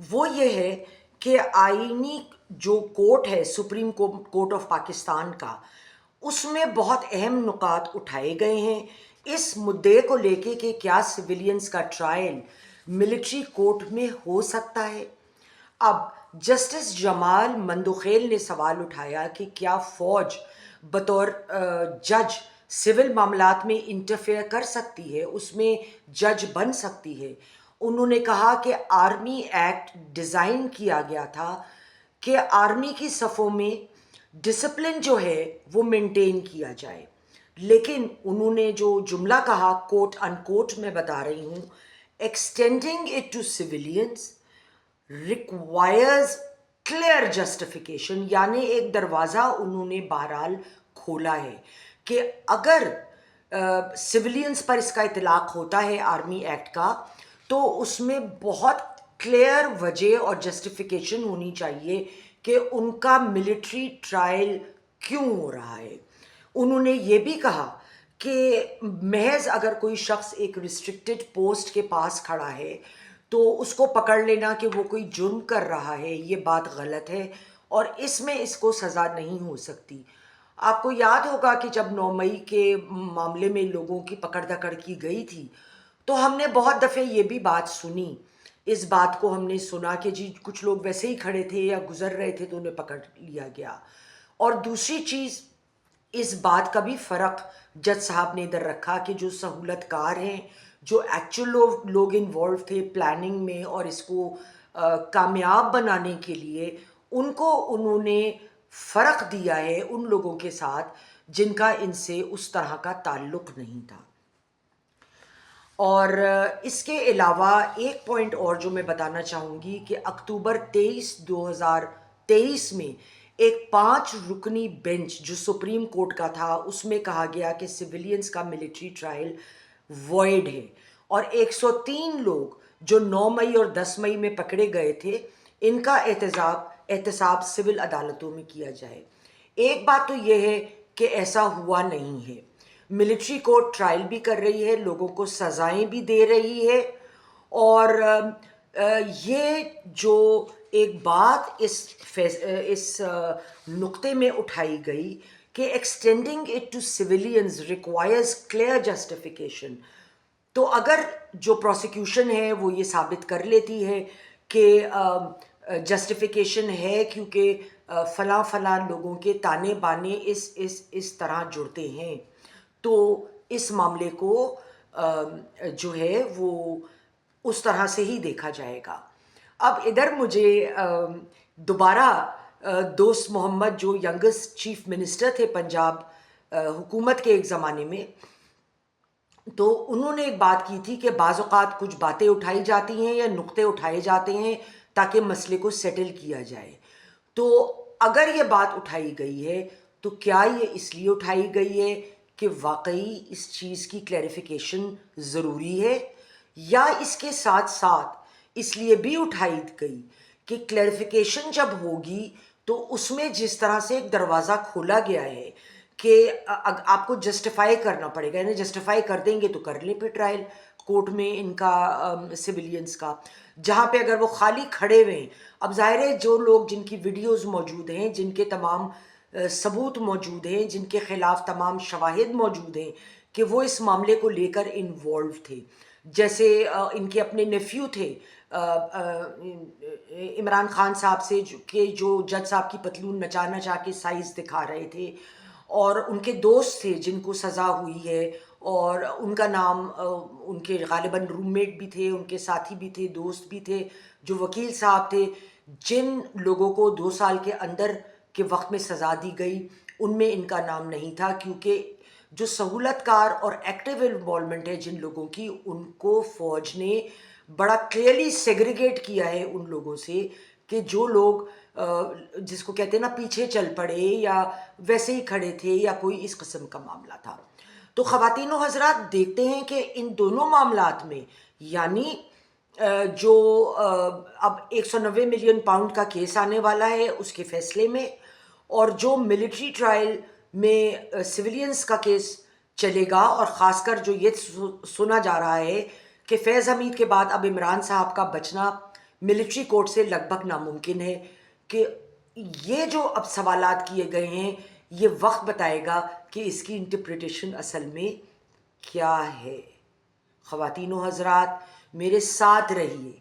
وہ یہ ہے کہ آئینی جو کورٹ ہے سپریم کورٹ آف پاکستان کا، اس میں بہت اہم نکات اٹھائے گئے ہیں اس مدعے کو لے کے کہ کیا سویلینز کا ٹرائل ملٹری کورٹ میں ہو سکتا ہے۔ اب جسٹس جمال مندوخیل نے سوال اٹھایا کہ کیا فوج بطور جج سول معاملات میں انٹرفیئر کر سکتی ہے، اس میں جج بن سکتی ہے۔ انہوں نے کہا کہ آرمی ایکٹ ڈیزائن کیا گیا تھا کہ آرمی کی صفوں میں ڈسپلن جو ہے وہ مینٹین کیا جائے، لیکن انہوں نے جو جملہ کہا کوٹ ان کوٹ میں بتا رہی ہوں، extending it to civilians requires clear justification، یعنی ایک دروازہ انہوں نے بہرحال کھولا ہے کہ اگر سویلینز پر اس کا اطلاق ہوتا ہے آرمی ایکٹ کا، تو اس میں بہت کلیئر وجہ اور جسٹیفیکیشن ہونی چاہیے کہ ان کا ملٹری ٹرائل کیوں ہو رہا ہے۔ انہوں نے یہ بھی کہا کہ محض اگر کوئی شخص ایک ریسٹرکٹڈ پوسٹ کے پاس کھڑا ہے تو اس کو پکڑ لینا کہ وہ کوئی جرم کر رہا ہے، یہ بات غلط ہے اور اس میں اس کو سزا نہیں ہو سکتی۔ آپ کو یاد ہوگا کہ جب 9 مئی کے معاملے میں لوگوں کی پکڑ دکڑ کی گئی تھی تو ہم نے بہت دفعے یہ بھی بات سنی، اس بات کو ہم نے سنا کہ جی کچھ لوگ ویسے ہی کھڑے تھے یا گزر رہے تھے تو انہیں پکڑ لیا گیا۔ اور دوسری چیز، اس بات کا بھی فرق جج صاحب نے ادھر رکھا کہ جو سہولت کار ہیں، جو ایکچوئل لوگ انوالو تھے پلاننگ میں اور اس کو کامیاب بنانے کے لیے، ان کو انہوں نے فرق دیا ہے ان لوگوں کے ساتھ جن کا ان سے اس طرح کا تعلق نہیں تھا۔ اور اس کے علاوہ ایک پوائنٹ اور جو میں بتانا چاہوں گی کہ اکتوبر 2023 میں ایک 5 رکنی بینچ جو سپریم کورٹ کا تھا، اس میں کہا گیا کہ سویلینز کا ملٹری ٹرائل وائڈ ہے، اور 103 لوگ جو 9 مئی اور 10 مئی میں پکڑے گئے تھے ان کا احتساب سول عدالتوں میں کیا جائے۔ ایک بات تو یہ ہے کہ ایسا ہوا نہیں ہے، ملٹری کورٹ ٹرائل بھی کر رہی ہے، لوگوں کو سزائیں بھی دے رہی ہے، اور یہ جو ایک بات اس نقطے میں اٹھائی گئی کہ extending it to civilians requires clear justification, تو اگر جو پروسیکیوشن ہے وہ یہ ثابت کر لیتی ہے کہ جسٹیفیکیشن ہے کیونکہ فلاں فلاں لوگوں کے تانے بانے اس طرح جڑتے ہیں، تو اس معاملے کو جو ہے وہ اس طرح سے ہی دیکھا جائے گا۔ اب ادھر مجھے دوبارہ دوست محمد جو ینگسٹ چیف منسٹر تھے پنجاب حکومت کے ایک زمانے میں، تو انہوں نے ایک بات کی تھی کہ بعض اوقات کچھ باتیں اٹھائی جاتی ہیں یا نقطے اٹھائے جاتے ہیں تاکہ مسئلے کو سیٹل کیا جائے۔ تو اگر یہ بات اٹھائی گئی ہے تو کیا یہ اس لیے اٹھائی گئی ہے کہ واقعی اس چیز کی کلیریفیکیشن ضروری ہے، یا اس کے ساتھ ساتھ اس لیے بھی اٹھائی گئی کہ کلیریفیکیشن جب ہوگی تو اس میں جس طرح سے ایک دروازہ کھولا گیا ہے کہ آپ کو جسٹیفائی کرنا پڑے گا، یعنی جسٹیفائی کر دیں گے تو کر لیں پھر ٹرائل کورٹ میں ان کا سویلینز کا، جہاں پہ اگر وہ خالی کھڑے ہوئے ہیں۔ اب ظاہر ہے جو لوگ جن کی ویڈیوز موجود ہیں، جن کے تمام ثبوت موجود ہیں، جن کے خلاف تمام شواہد موجود ہیں کہ وہ اس معاملے کو لے کر انوالو تھے، جیسے ان کے اپنے نیفیو تھے عمران خان صاحب سے کہ جو جج صاحب کی پتلون نچا نچا کے سائز دکھا رہے تھے، اور ان کے دوست تھے جن کو سزا ہوئی ہے، اور ان کا نام ان کے غالباً روم میٹ بھی تھے، ان کے ساتھی بھی تھے، دوست بھی تھے، جو وکیل صاحب تھے، جن لوگوں کو 2 سال کے اندر کے وقت میں سزا دی گئی ان میں ان کا نام نہیں تھا، کیونکہ جو سہولت کار اور ایکٹیو انوالومنٹ ہے جن لوگوں کی، ان کو فوج نے بڑا کلیئرلی سیگریگیٹ کیا ہے ان لوگوں سے کہ جو لوگ جس کو کہتے ہیں نا پیچھے چل پڑے یا ویسے ہی کھڑے تھے یا کوئی اس قسم کا معاملہ تھا۔ تو خواتین و حضرات دیکھتے ہیں کہ ان دونوں معاملات میں، یعنی جو اب 190 ملین پاؤنڈ کا کیس آنے والا ہے اس کے فیصلے میں، اور جو ملٹری ٹرائل میں سویلینز کا کیس چلے گا، اور خاص کر جو یہ سنا جا رہا ہے کہ فیض حمید کے بعد اب عمران صاحب کا بچنا ملٹری کورٹ سے لگ بھگ ناممکن ہے کہ یہ جو اب سوالات کیے گئے ہیں یہ وقت بتائے گا کہ اس کی انٹرپریٹیشن اصل میں کیا ہے. خواتین و حضرات میرے ساتھ رہیے،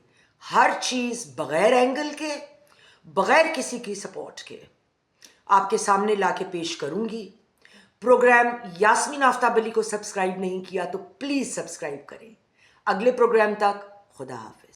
ہر چیز بغیر اینگل کے، بغیر کسی کی سپورٹ کے آپ کے سامنے لا کے پیش کروں گی. پروگرام یاسمین آفتاب علی کو سبسکرائب نہیں کیا تو پلیز سبسکرائب کریں. اگلے پروگرام تک خدا حافظ.